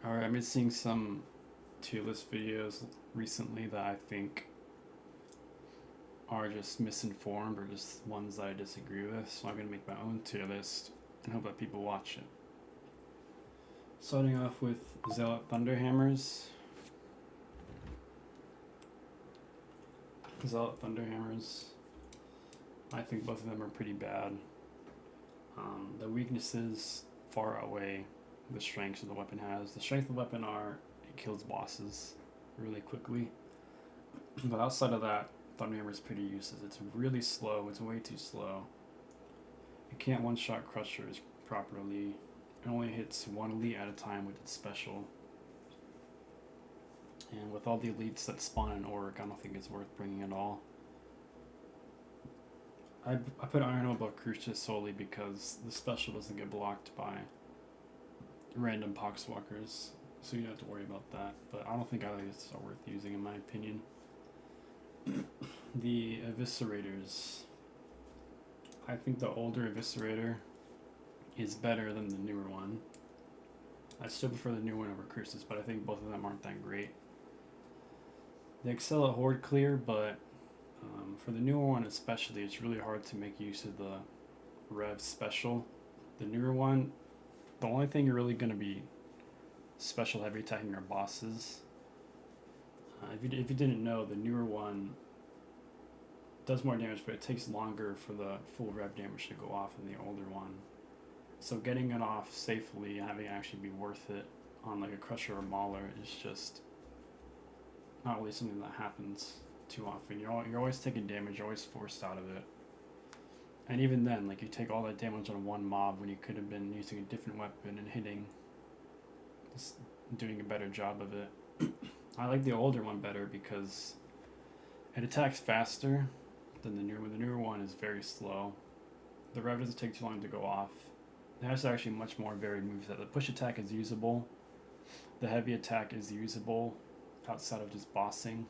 Alright, I've been seeing some tier list videos recently that I think are just misinformed or just ones that I disagree with, so I'm going to make my own tier list and hope that people watch it. Starting off with Zealot Thunderhammers. Zealot Thunderhammers. I think both of them are pretty bad. The weaknesses far outweigh the strengths that the weapon has. The strength of the weapon are it kills bosses really quickly. But outside of that, Thunderhammer is pretty useless. It's really slow. It's way too slow. It can't one-shot Crushers properly. It only hits one elite at a time with its special. And with all the elites that spawn in Orc, I don't think it's worth bringing at all. I put Iron above Crucius solely because the special doesn't get blocked by random Poxwalkers, so you don't have to worry about that. But I don't think allies are worth using in my opinion. The Eviscerators. I think the older Eviscerator is better than the newer one. I still prefer the new one over Crucis, but I think both of them aren't that great. They excel at Horde Clear, but for the newer one especially, it's really hard to make use of the Rev special. The newer one, the only thing you're really going to be special heavy attacking are bosses. If you didn't know, the newer one does more damage, but it takes longer for the full rev damage to go off than the older one. So getting it off safely and having it actually be worth it on like a Crusher or Mauler is just not really something that happens too often. You're always taking damage, you're always forced out of it. And even then, like you take all that damage on one mob when you could have been using a different weapon and hitting, just doing a better job of it. I like the older one better because it attacks faster than the newer one. The newer one is very slow. The rev doesn't take too long to go off. It has actually much more varied moves. The push attack is usable. The heavy attack is usable outside of just bossing.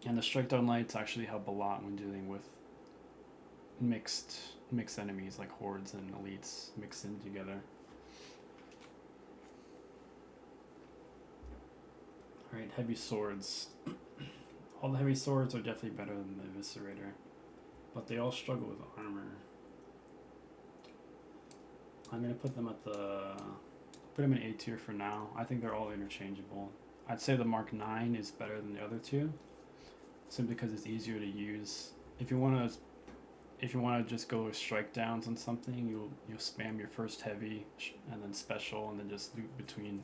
And the strike down lights actually help a lot when dealing with mixed enemies like hordes and elites mixed in together. Alright, heavy swords. All the heavy swords are definitely better than the Eviscerator, but they all struggle with armor. I'm gonna put them in A tier for now. I think they're all interchangeable. I'd say the Mark 9 is better than the other two, simply because it's easier to use. If you wanna just go with strike downs on something, you'll spam your first heavy and then special, and then just loop between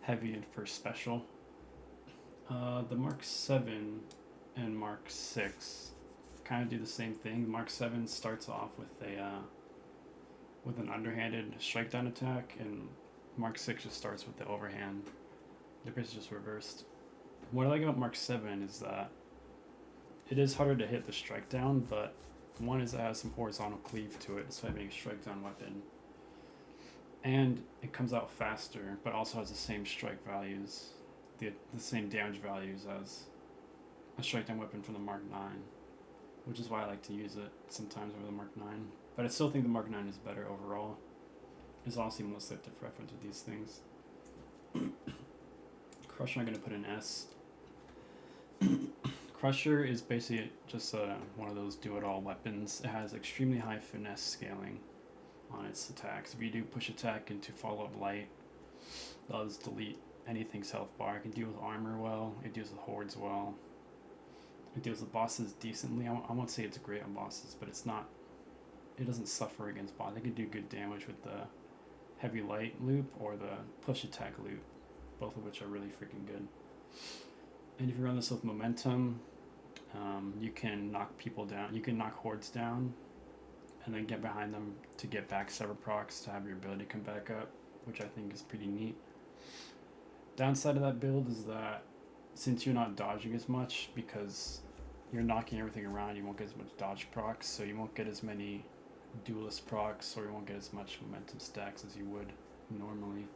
heavy and first special. The Mark 7 and Mark 6 kind of do the same thing. Mark 7 starts off with an underhanded strike down attack, and Mark 6 just starts with the overhand. They're basically just reversed. What I like about Mark 7 is that it is harder to hit the strike down, but one is it has some horizontal cleave to it, despite being a strike down weapon. And it comes out faster, but also has the same strike values, the same damage values as a strike down weapon from the Mark 9, which is why I like to use it sometimes over the Mark 9. But I still think the Mark 9 is better overall. It's honestly mostly up to preference with these things. Crusher, I'm going to put an S. Crusher is basically just one of those do-it-all weapons. It has extremely high finesse scaling on its attacks. If you do push attack into follow-up light, it does delete anything's health bar. It can deal with armor well, it deals with hordes well. It deals with bosses decently. I won't say it's great on bosses, but it doesn't suffer against bosses. It can do good damage with the heavy light loop or the push attack loop, both of which are really freaking good. And if you run this with momentum, you can knock people down. You can knock hordes down and then get behind them to get back sever procs to have your ability come back up, which I think is pretty neat. Downside of that build is that since you're not dodging as much because you're knocking everything around, you won't get as much dodge procs, so you won't get as many duelist procs, or you won't get as much momentum stacks as you would normally.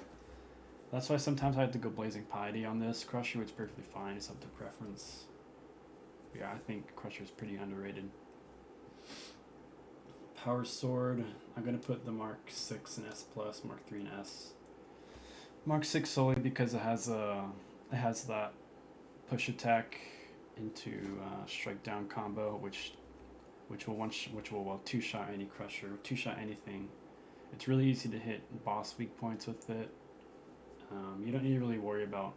That's why sometimes I have to go Blazing Piety on this. Crusher is perfect+y fine, it's up to preference. But yeah, I think Crusher is pretty underrated. Power Sword, I'm going to put the Mark 6 and S+, Mark 3 and S. Mark 6 solely because it has that push attack into strike down combo, which will well two shot any crusher, two shot anything. It's really easy to hit boss weak points with it. You don't need to really worry about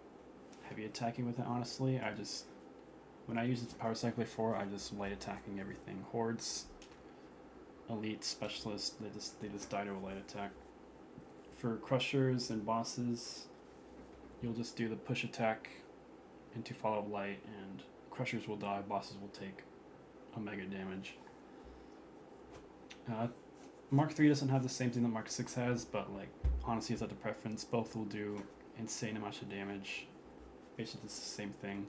heavy attacking with it. Honestly, when I use it to power cycle 4, I just light attacking everything. Hordes, elite, specialists, they just die to a light attack. For crushers and bosses, you'll just do the push attack into followed light, and crushers will die, bosses will take omega damage. Mark 3 doesn't have the same thing that Mark 6 has, but like honestly it's at the preference. Both will do insane amounts of damage. Basically it's the same thing.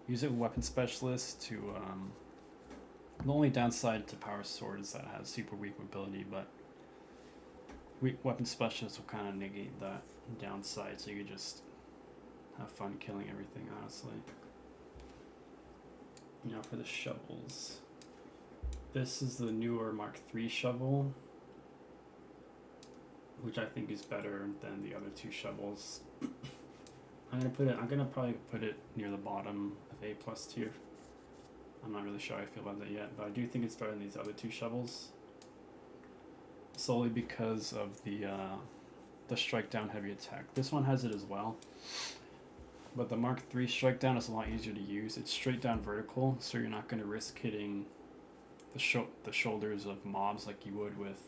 Use it with weapon specialist to the only downside to power sword is that it has super weak mobility, but weapon specialist will kind of negate that downside, so you can just have fun killing everything, honestly. Now for the shovels. This is the newer Mark III shovel, which I think is better than the other two shovels. I'm gonna probably put it near the bottom of A+ tier. I'm not really sure how I feel about that yet, but I do think it's better than these other two shovels. Solely because of the strike down heavy attack. This one has it as well, but the Mark III strike down is a lot easier to use. It's straight down vertical, so you're not going to risk hitting the shoulders of mobs like you would with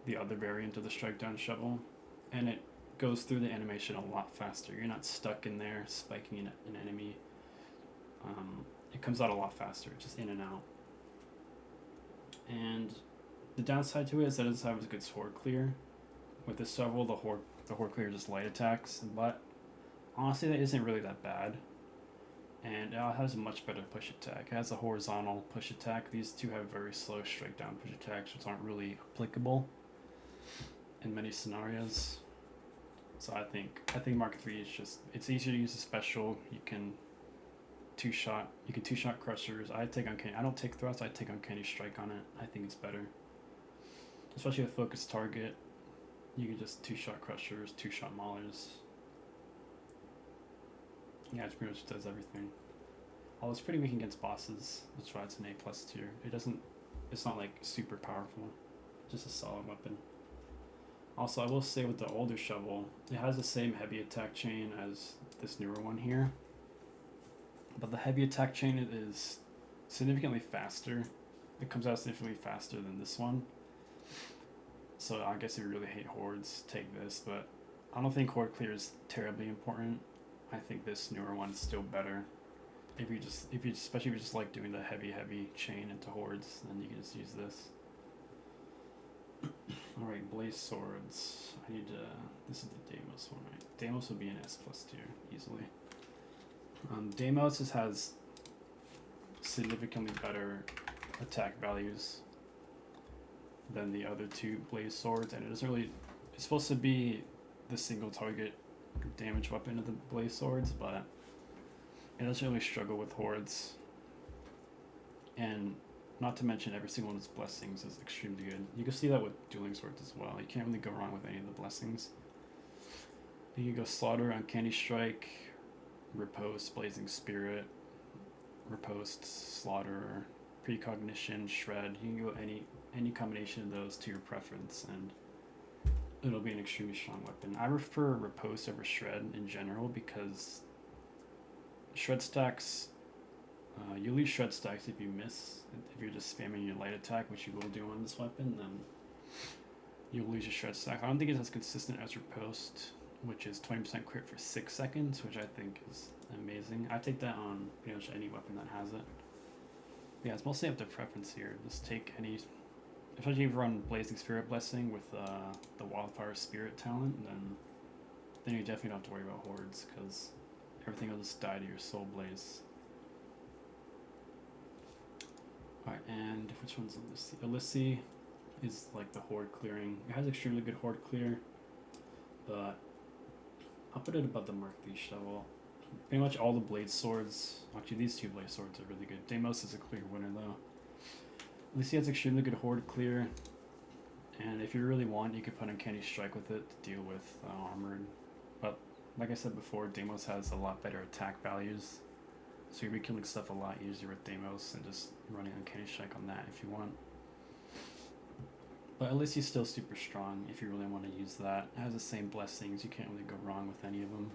the other variant of the strike down shovel, and it goes through the animation a lot faster. You're not stuck in there spiking an enemy. It comes out a lot faster, just in and out. And the downside to it is that it doesn't have as good sword clear. With this shovel, the horde clear just light attacks, but honestly that isn't really that bad. And it has a much better push attack. It has a horizontal push attack. These two have very slow strike down push attacks, which aren't really applicable in many scenarios. So I think Mark III is it's easier to use a special. You can two-shot crushers. I don't take thrust, I take uncanny strike on it. I think it's better. Especially with focused target. You can just two-shot crushers, two-shot maulers. Yeah, it pretty much does everything. Although it's pretty weak against bosses. That's why it's an A+ tier. It's not like super powerful. Just a solid weapon. Also, I will say with the older shovel, it has the same heavy attack chain as this newer one here. But the heavy attack chain is significantly faster. It comes out significantly faster than this one. So I guess if you really hate hordes, take this. But I don't think horde clear is terribly important. I think this newer one is still better. Especially if you just like doing the heavy chain into hordes, then you can just use this. Alright, Blaze Swords. This is the Deimos one, right? Deimos would be an S+ tier, easily. Deimos just has significantly better attack values than the other two Blaze Swords, and it's supposed to be the single target damage weapon of the Blaze Swords, but it doesn't really struggle with hordes. And not to mention every single one of its blessings is extremely good. You can see that with Dueling Swords as well. You can't really go wrong with any of the blessings. You can go Slaughter, Uncanny Strike, Riposte, Blazing Spirit, Riposte, Slaughter, Precognition, Shred. You can go any combination of those to your preference, and it'll be an extremely strong weapon. I prefer Riposte over Shred in general because Shred stacks, you lose Shred stacks if you miss. If you're just spamming your light attack, which you will do on this weapon, then you'll lose your Shred stack. I don't think it's as consistent as Riposte, which is 20% crit for 6 seconds, which I think is amazing. I take that on pretty much any weapon that has it. Yeah, it's mostly up to preference here. Just take any, especially if you run Blazing Spirit Blessing with the Wildfire Spirit talent, then you definitely don't have to worry about hordes, because everything will just die to your Soul Blaze. Alright, and which one's Illysi? Illysi is like the horde clearing. It has extremely good horde clear, but I'll put it above the Mark III shovel. Pretty much all the Blade Swords, actually these two Blade Swords are really good. Deimos is a clear winner though. Illysi has extremely good horde clear, and if you really want, you could put Uncanny Strike with it to deal with armored But like I said before, Deimos has a lot better attack values. So you'll be killing stuff a lot easier with Deimos and just running Uncanny Strike on that if you want. But at least he's still super strong if you really want to use that. It has the same blessings, you can't really go wrong with any of them.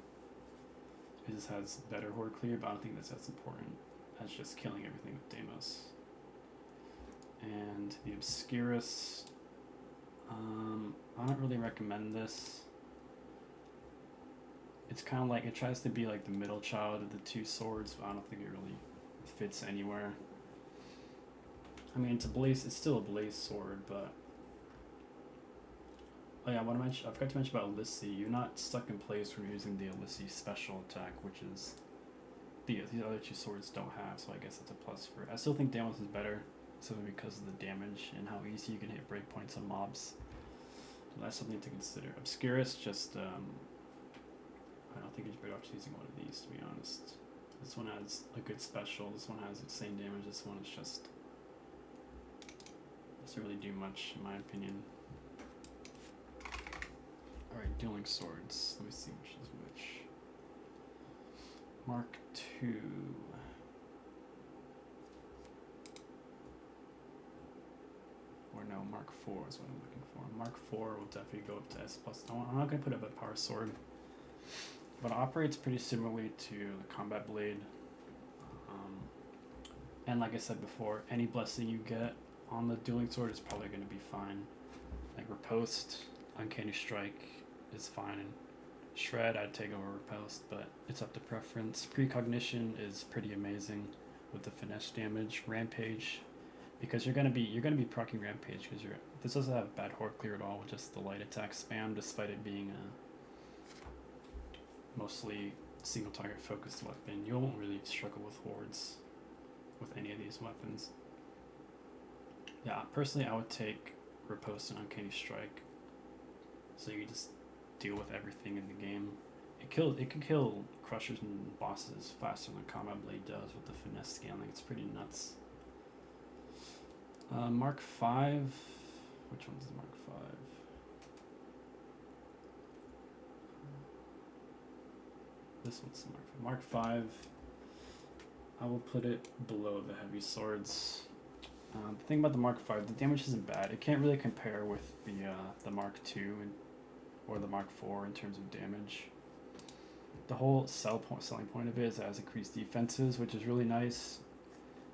It just has better Horde Clear, but I don't think that's as important as just killing everything with Deimos. And the Obscurus, I don't really recommend this. It's kind of like, it tries to be like the middle child of the two swords, but I don't think it really fits anywhere. I mean, it's still a blaze sword, but... Oh yeah, what I forgot to mention about Alyssey. You're not stuck in place when you're using the Alyssey special attack, which is these other two swords don't have, so I guess it's a plus for it. I still think Deimos is better, simply because of the damage and how easy you can hit breakpoints on mobs. So that's something to consider. Obscurus, just, I don't think it's better off using one of these, to be honest. This one has a good special, this one has the same damage, this one is just... doesn't really do much, in my opinion. Alright, Dueling Swords. Let me see which is which. Mark II. Or no, Mark IV is what I'm looking for. Mark IV will definitely go up to S+. I'm not going to put up a power sword. But it operates pretty similarly to the Combat Blade. And like I said before, any blessing you get on the Dueling Sword is probably going to be fine. Like Riposte, Uncanny Strike is fine. And Shred I'd take over Riposte, but it's up to preference. Precognition is pretty amazing with the finesse damage. Rampage, because you're gonna be proccing Rampage because this doesn't have bad Horde Clear at all with just the light attack spam, despite it being a mostly single target focused weapon. You won't really struggle with hordes with any of these weapons. Yeah, personally I would take Riposte and Uncanny Strike, so you just deal with everything in the game. It can kill crushers and bosses faster than Combat Blade does with the finesse scaling. It's pretty nuts. Mark V. Which one's the Mark V? This one's the Mark V. Mark V. I will put it below the heavy swords. The thing about the Mark V, the damage isn't bad. It can't really compare with the Mark II or the Mark IV in terms of damage. The whole selling point of it is it has increased defenses, which is really nice.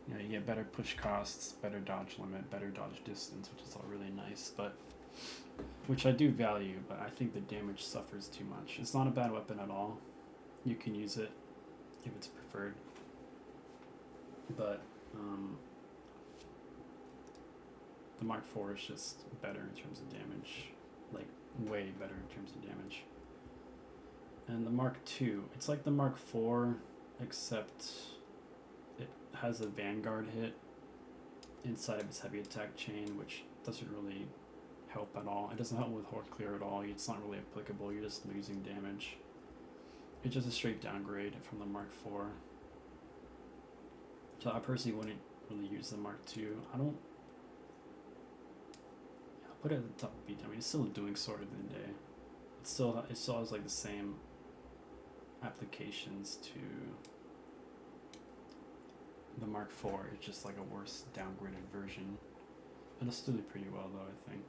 You know, you get better push costs, better dodge limit, better dodge distance, which is all really nice, but which I do value, but I think the damage suffers too much. It's not a bad weapon at all. You can use it if it's preferred, but the Mark IV is just better in terms of damage, like way better in terms of damage. And the Mark II, it's like the Mark IV, except it has a Vanguard hit inside of its heavy attack chain, which doesn't really help at all. It doesn't help with Horde Clear at all. It's not really applicable. You're just losing damage. It's just a straight downgrade from the Mark IV. So I personally wouldn't really use the Mark II. I'll put it at the top of beat. I mean, it's still a Dueling Sword at the end of the day. It still has like the same applications to the Mark IV. It's just like a worse downgraded version. It'll still do pretty well though, I think.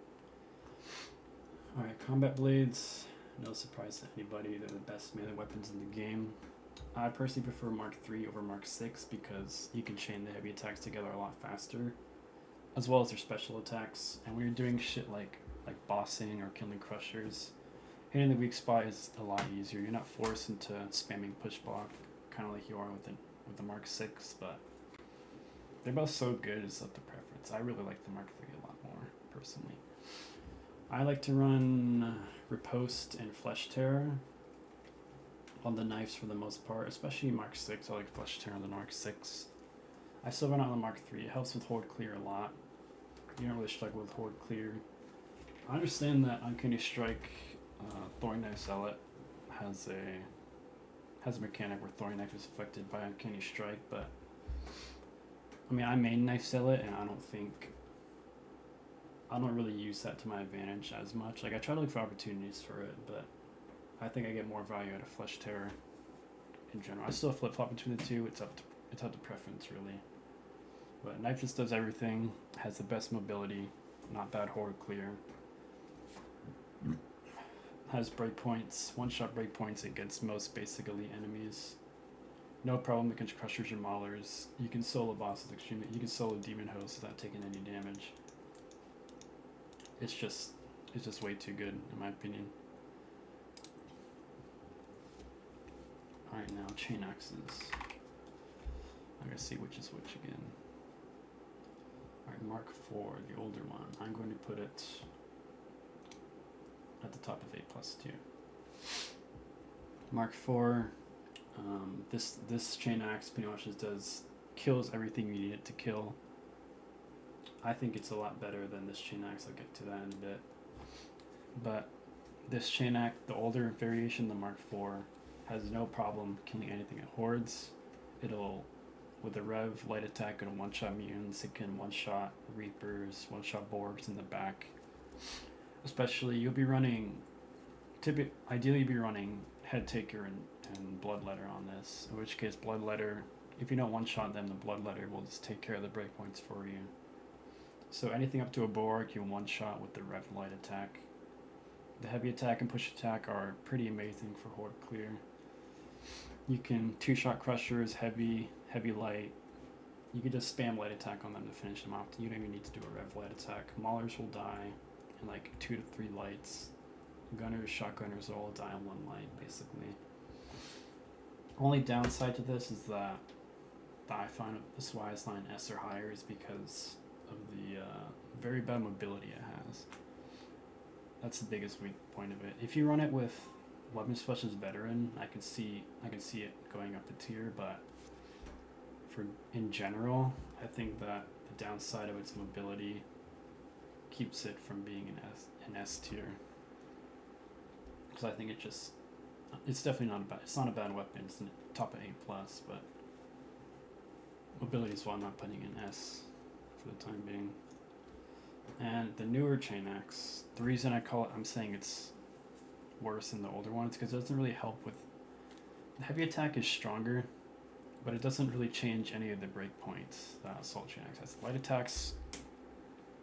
Alright, Combat Blades. No surprise to anybody, they're the best melee weapons in the game. I personally prefer Mark III over Mark VI because you can chain the heavy attacks together a lot faster, as well as their special attacks. And when you're doing shit like bossing or killing crushers, hitting the weak spot is a lot easier. You're not forced into spamming push block, kind of like you are with the Mark VI, but they're both so good, it's up to preference. I really like the Mark III a lot more, personally. I like to run Riposte and Flesh Tear on the knives for the most part, especially Mark VI. I like Flesh Tear on the Mark VI. I still run out on the Mark III. It helps with Horde Clear a lot. You don't really struggle with Horde Clear. I understand that Uncanny Strike, Throwing Knife Zealot has a mechanic where Throwing Knife is affected by Uncanny Strike, but I mean, I main Knife Zealot, and I don't really use that to my advantage as much. Like, I try to look for opportunities for it, but I think I get more value out of Flesh Terror in general. I still flip flop between the two. It's up to preference really. But Knife just does everything. Has the best mobility. Not bad horde clear. Has breakpoints. One-shot breakpoints against most basically enemies. No problem against Crushers or Maulers. You can solo bosses extremely. You can solo Demon Host without taking any damage. It's just way too good in my opinion. Alright, now chain axes. I'm gonna see which is which again. Alright, Mark IV, the older one. I'm going to put it at the top of 8+2. Mark IV. This chain axe pretty much just kills everything you need it to kill. I think it's a lot better than this chain axe. I'll get to that in a bit. But this chain axe, the older variation, the Mark IV, has no problem killing anything it hordes. It'll, with a rev light attack, it'll one-shot mutants. It can one-shot reapers, one-shot borgs in the back. Especially, you'll be running, ideally you'll be running Head Taker and Bloodletter on this. In which case, Bloodletter, if you don't one-shot them, the Bloodletter will just take care of the breakpoints for you. So anything up to a Borg, you one-shot with the rev light attack. The heavy attack and push attack are pretty amazing for horde clear. You can two-shot Crushers, heavy light. You can just spam light attack on them to finish them off. You don't even need to do a rev light attack. Maulers will die in like 2 to 3 lights. Gunners, shotgunners will all die on 1 light, basically. Only downside to this is that I find this Wise Line S or higher is because of the very bad mobility it has. That's the biggest weak point of it. If you run it with Weapon Specialist Veteran, I can see it going up the tier, but in general, I think that the downside of its mobility keeps it from being an S tier. Because I think it's definitely not a bad weapon. It's top of 8+, but mobility is why I'm not putting in S for the time being. And the newer chain axe, the reason I'm saying it's worse than the older one is because it doesn't really help with, the heavy attack is stronger, but it doesn't really change any of the breakpoints that assault chain axe has. Light attacks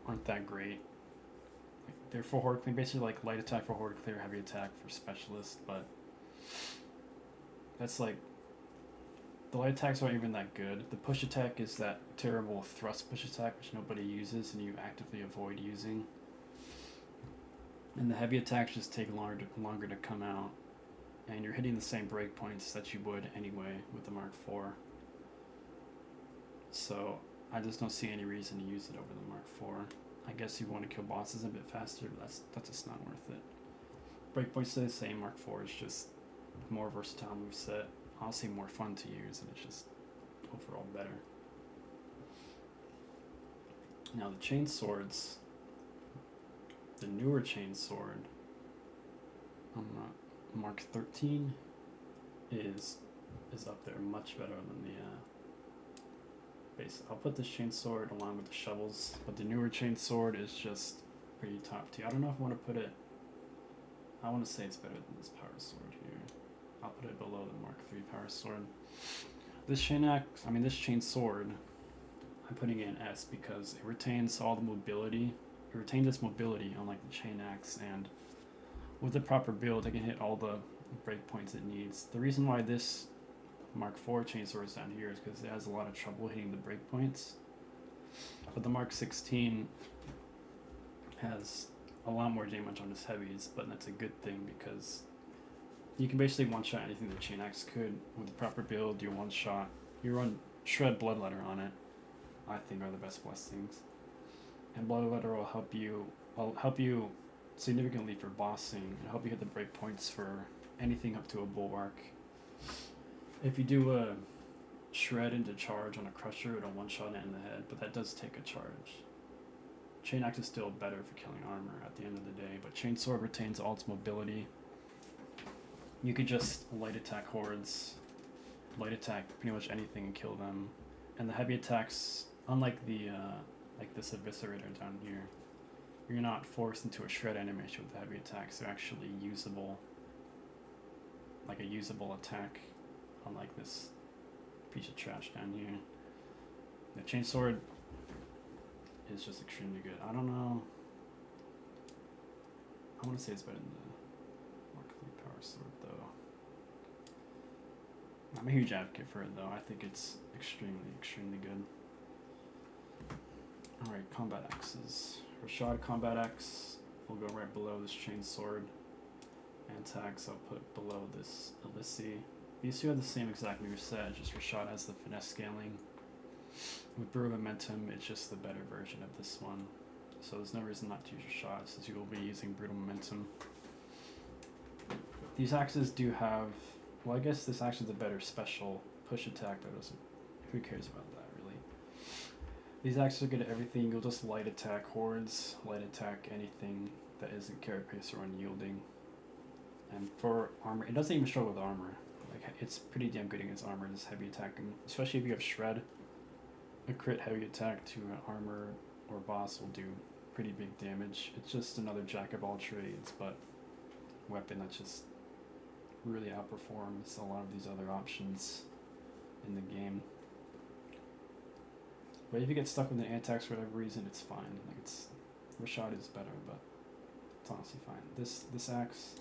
aren't that great. They're for horde clear, basically like light attack for horde clear, heavy attack for specialist, but that's like, the light attacks aren't even that good. The push attack is that terrible thrust push attack which nobody uses and you actively avoid using. And the heavy attacks just take longer to come out, and you're hitting the same breakpoints that you would anyway with the Mark IV. So I just don't see any reason to use it over the Mark IV. I guess you want to kill bosses a bit faster, but that's just not worth it. Breakpoints stay the same. Mark IV is just more versatile moveset. Honestly, more fun to use, and it's just overall better. Now the chain swords, the newer chain sword, Mark 13 is up there, much better than the base. I'll put this chain sword along with the shovels, but the newer chain sword is just pretty top tier. I don't know if I want to put it. I want to say it's better than this power sword here. I'll put it below the Mark III power sword. This chain sword, I'm putting it in S because it retains all the mobility. It retains its mobility unlike the chain axe, and with the proper build, it can hit all the breakpoints it needs. The reason why this Mark IV chain sword is down here is because it has a lot of trouble hitting the breakpoints. But the Mark 16 has a lot more damage on its heavies, but that's a good thing because you can basically one-shot anything the chain axe could. With the proper build, you one-shot. You run Shred Bloodletter on it, I think are the best blessings. And Bloodletter will help you significantly for bossing and help you hit the breakpoints for anything up to a Bulwark. If you do a Shred into charge on a Crusher, it'll one-shot it in the head, but that does take a charge. Chain axe is still better for killing armor at the end of the day, but chain sword retains all its mobility. You could just light attack hordes, light attack pretty much anything and kill them. And the heavy attacks, unlike the like this Eviscerator down here, you're not forced into a shred animation with the heavy attacks. They're actually usable like a usable attack, unlike this piece of trash down here. The chainsword is just extremely good. I don't know. I want to say it's better than the Mark III Power Sword, though. I'm a huge advocate for it, though. I think it's extremely good. Alright, combat axes. Rashad Combat Axe will go right below this chainsword. Antax I'll put below this Elissi. These two have the same exact moveset, just Rashad has the finesse scaling. With Brew of Momentum, it's just the better version of this one. So there's no reason not to use Rashad, since you will be using Brutal Momentum. These axes do have, well, I guess this action's a better special push attack, but doesn't, who cares about that, really? These axes are good at everything. You'll just light attack hordes, light attack anything that isn't carapace or unyielding. And for armor, it doesn't even struggle with armor. Like, it's pretty damn good against armor, this heavy attacking, especially if you have Shred. A crit heavy attack to an armor or boss will do pretty big damage. It's just another jack of all trades, but weapon that just really outperforms a lot of these other options in the game. But if you get stuck with an antax for whatever reason, it's fine. Like, it's Rashad is better, but it's honestly fine. This axe,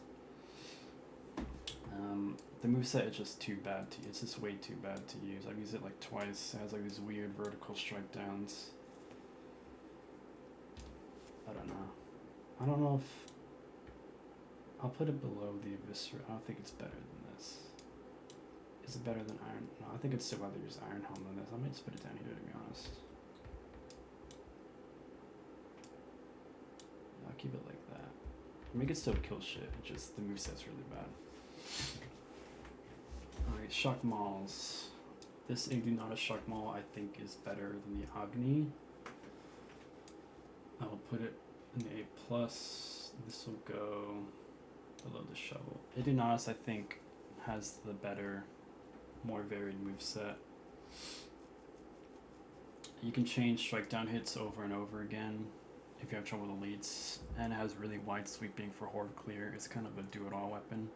the moveset is just too bad to use. It's just way too bad to use. I've used it like twice. It has like these weird vertical strike downs. I don't know if I'll put it below the Eviscerator. I don't think it's better than this. Is it better than Iron? No, I think it's still rather use Iron Helm than this. I might just put it down here, to be honest. I'll keep it like that. I mean, it can still kill shit. It's just the moveset's really bad. Alright, Shock Mauls. This Indignatus Shock Maul I think is better than the Agni. I will put it in the A+. This will go below the Shovel. Indignatus I think has the better, more varied moveset. You can change strike down hits over and over again if you have trouble with elites, and it has really wide sweeping for horde clear. It's kind of a do-it-all weapon.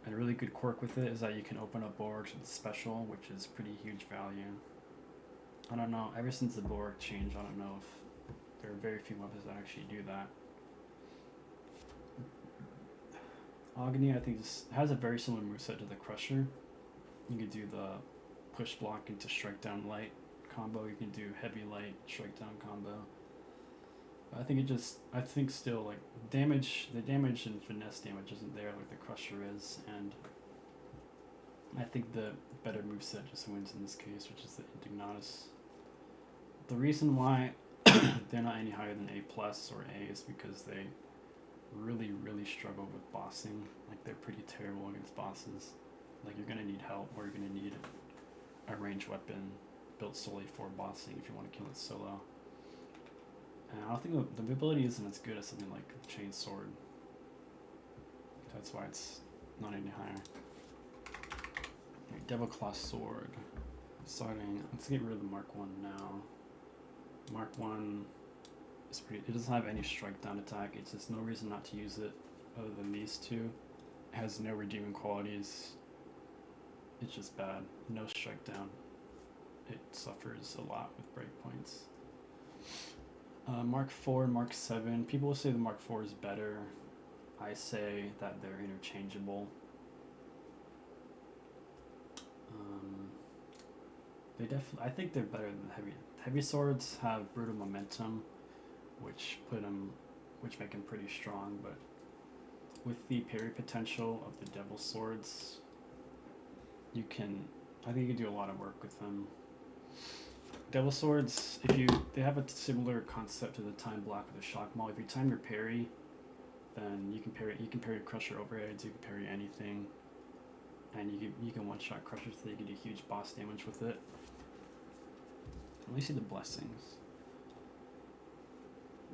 And a really good quirk with it is that you can open up bulwarks with special, which is pretty huge value. I don't know, ever since the bulwark changed, I don't know if there are very few weapons that actually do that. Agni, I think, has a very similar moveset to the Crusher. You can do the push block into strike down light combo. You can do heavy light strike down combo. I think still, like, the damage and finesse damage isn't there like the Crusher is, and I think the better moveset just wins in this case, which is the Indignatus. The reason why they're not any higher than A+ or A is because they really struggle with bossing. Like, they're pretty terrible against bosses. Like, you're gonna need help, or you're gonna need a ranged weapon built solely for bossing if you want to kill it solo. And I don't think the ability isn't as good as something like the Chainsword. That's why it's not any higher. Right, Devil Claw Sword. Starting, let's get rid of the Mark 1 now. Mark 1 is it doesn't have any strike down attack. It's just no reason not to use it other than these two. It has no redeeming qualities. It's just bad. No strike down. It suffers a lot with breakpoints. Mark 4, Mark 7. People will say the Mark 4 is better. I say that they're interchangeable. I think they're better than heavy. Heavy swords have brutal momentum, which make them pretty strong. But with the parry potential of the devil swords, I think you can do a lot of work with them. Devil swords, they have a similar concept to the time block of the shock maul. If you time your parry, then you can parry Crusher overheads, you can parry anything, and you can one shot Crusher so you can do huge boss damage with it. Let me see the blessings.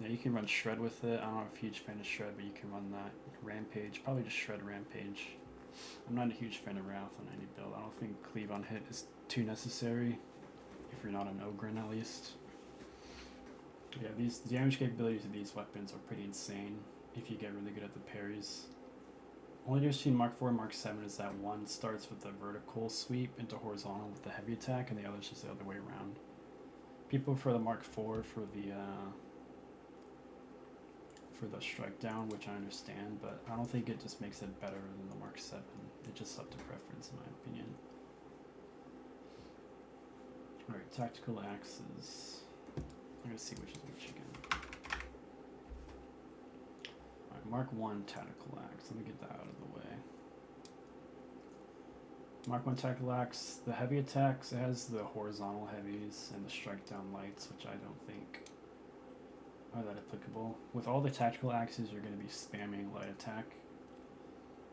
Yeah, you can run Shred with it. I'm not a huge fan of Shred, but you can run that. Rampage, probably just Shred Rampage. I'm not a huge fan of Wrath on any build. I don't think Cleave on hit is too necessary, if you're not an Ogryn at least. Yeah, the damage capabilities of these weapons are pretty insane if you get really good at the parries. Only difference between Mark 4 and Mark 7 is that one starts with the vertical sweep into horizontal with the heavy attack, and the other is just the other way around. People for the Mark 4 for the strike down, which I understand, but I don't think it just makes it better than the Mark 7. It's just up to preference, in my opinion. Alright, tactical axes. I'm gonna see which is which again. Alright, Mark 1 tactical axe. Let me get that out of the way. Mark 1 tactical axe, the heavy attacks, it has the horizontal heavies and the strike down lights, which I don't think are that applicable. With all the tactical axes, you're going to be spamming light attack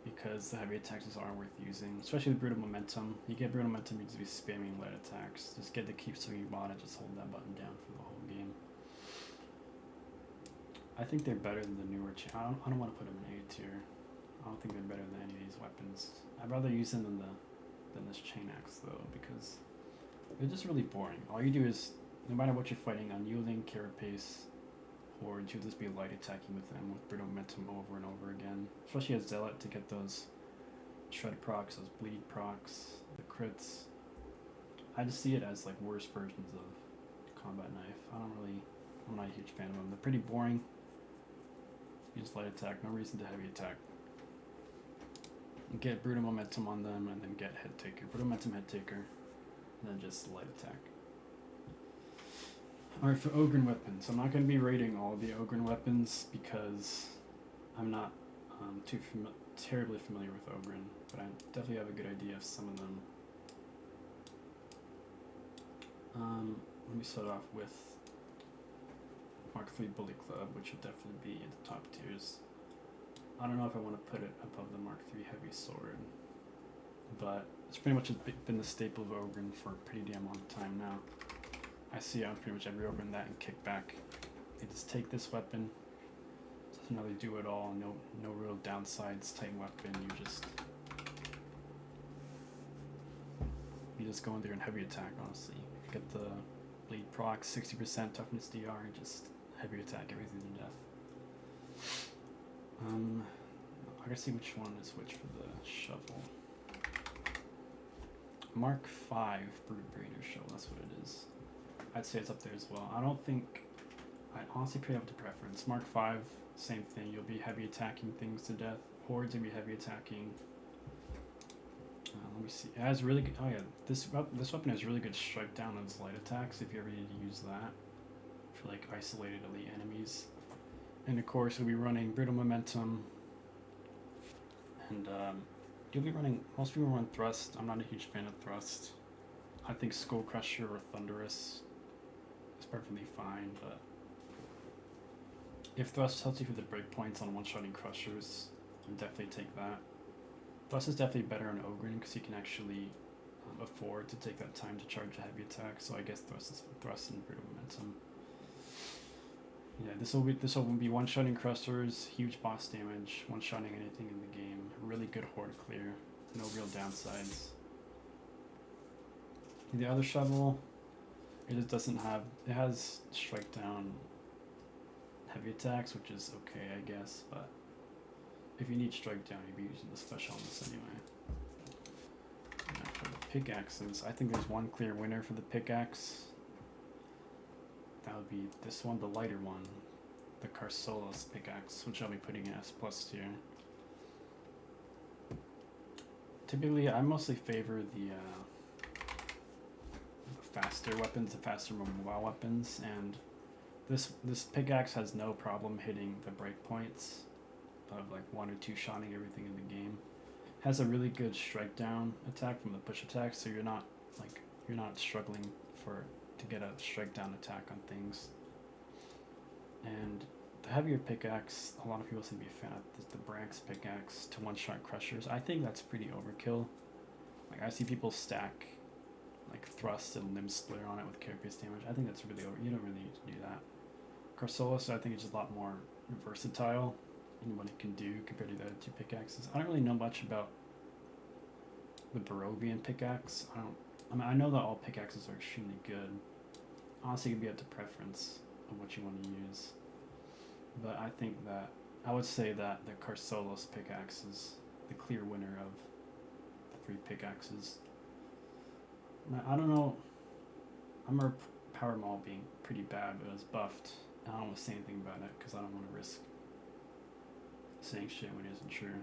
because the heavy attacks aren't worth using, especially with brutal momentum. You get brutal momentum, you need to be spamming light attacks. Just get to keep swinging bot and just hold that button down for the whole game. I think they're better than the newer. I don't want to put them in A tier. I don't think they're better than any of these weapons. I'd rather use them than this chain axe though, because they're just really boring. All you do is, no matter what you're fighting, unyielding, carapace, hordes, you'll just be light attacking with them with brutal momentum over and over again. Especially as Zealot to get those shred procs, those bleed procs, the crits. I just see it as like worse versions of combat knife. I'm not a huge fan of them. They're pretty boring. You just light attack, no reason to heavy attack. Get brutal momentum on them and then get head taker. Brutal momentum head taker, and then just light attack. Alright, for Ogryn weapons, I'm not going to be rating all of the Ogryn weapons because I'm not terribly familiar with Ogryn, but I definitely have a good idea of some of them. Let me start off with Mark 3 Bully Club, which would definitely be in the top tiers. I don't know if I want to put it above the Mark 3 Heavy Sword, but it's pretty much been the staple of Ogryn for a pretty damn long time now. I see on pretty much every Ogryn that and kickback. They just take this weapon, doesn't really do it all, no real downsides type weapon, you just go in there and heavy attack, honestly. Get the bleed proc, 60% toughness DR, and just heavy attack everything to death. I gotta see which one is which for the shovel. Mark 5 Brute Breeder shovel, that's what it is. I'd say it's up there as well. I honestly put it up to preference. Mark 5, same thing. You'll be heavy attacking things to death. Hordes will be heavy attacking. Let me see. It has really good. Oh yeah, this weapon has really good strike down on its light attacks. If you ever need to use that for like isolated elite enemies. And of course, we'll be running brutal momentum. And you'll be running. Most people run thrust. I'm not a huge fan of thrust. I think Skull Crusher or Thunderous is perfectly fine, but if thrust helps you for the breakpoints on one-shotting crushers, I'll definitely take that. Thrust is definitely better on Ogryn because you can actually afford to take that time to charge a heavy attack. So I guess thrust and brutal momentum. Yeah, this will be one-shotting crushers, huge boss damage, one-shotting anything in the game, really good horde clear, no real downsides. The other shovel, it just doesn't have, it has strike down heavy attacks, which is okay, I guess, but if you need strike down, you'd be using the special on this anyway. Now for the pickaxes, I think there's one clear winner for the pickaxe. That would be this one, the lighter one, the Carsolos pickaxe, which I'll be putting in S+ tier. Typically, I mostly favor the faster weapons, the faster mobile weapons, and this pickaxe has no problem hitting the breakpoints of like 1 or 2 shotting everything in the game. Has a really good strike down attack from the push attack, so you're not struggling to get a strike down attack on things. And the heavier pickaxe, a lot of people seem to be a fan of the Branks pickaxe to one-shot crushers. I think that's pretty overkill. Like I see people stack like thrust and limb splitter on it with carapace damage. I think that's really you don't really need to do that. Carsolos, I think it's just a lot more versatile in what it can do compared to the other 2 pickaxes. I don't really know much about the Barovian pickaxe. I know that all pickaxes are extremely good. Honestly, it could be up to preference of what you want to use. But I would say that the Carsolos pickaxe is the clear winner of the 3 pickaxes. I don't know. I remember Power Maul being pretty bad, but it was buffed. I don't want to say anything about it because I don't want to risk saying shit when it isn't true.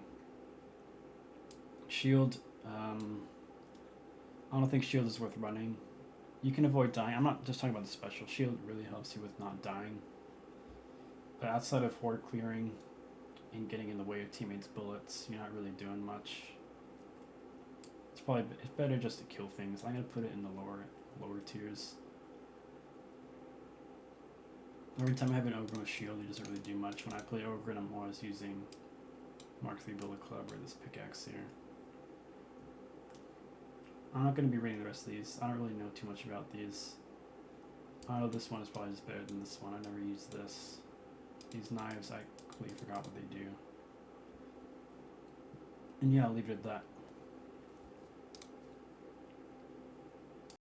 Shield. I don't think shield is worth running. You can avoid dying. I'm not just talking about the special. Shield really helps you with not dying. But outside of horde clearing and getting in the way of teammates' bullets, you're not really doing much. It's better just to kill things. I'm gonna put it in the lower tiers. Every time I have an Ogryn with shield, he doesn't really do much. When I play Ogryn, I'm always using Mark III Bullet Club or this pickaxe here. I'm not going to be rating the rest of these. I don't really know too much about these. I know this one is probably just better than this one. I never used this. These knives, I completely forgot what they do. And yeah, I'll leave it at that.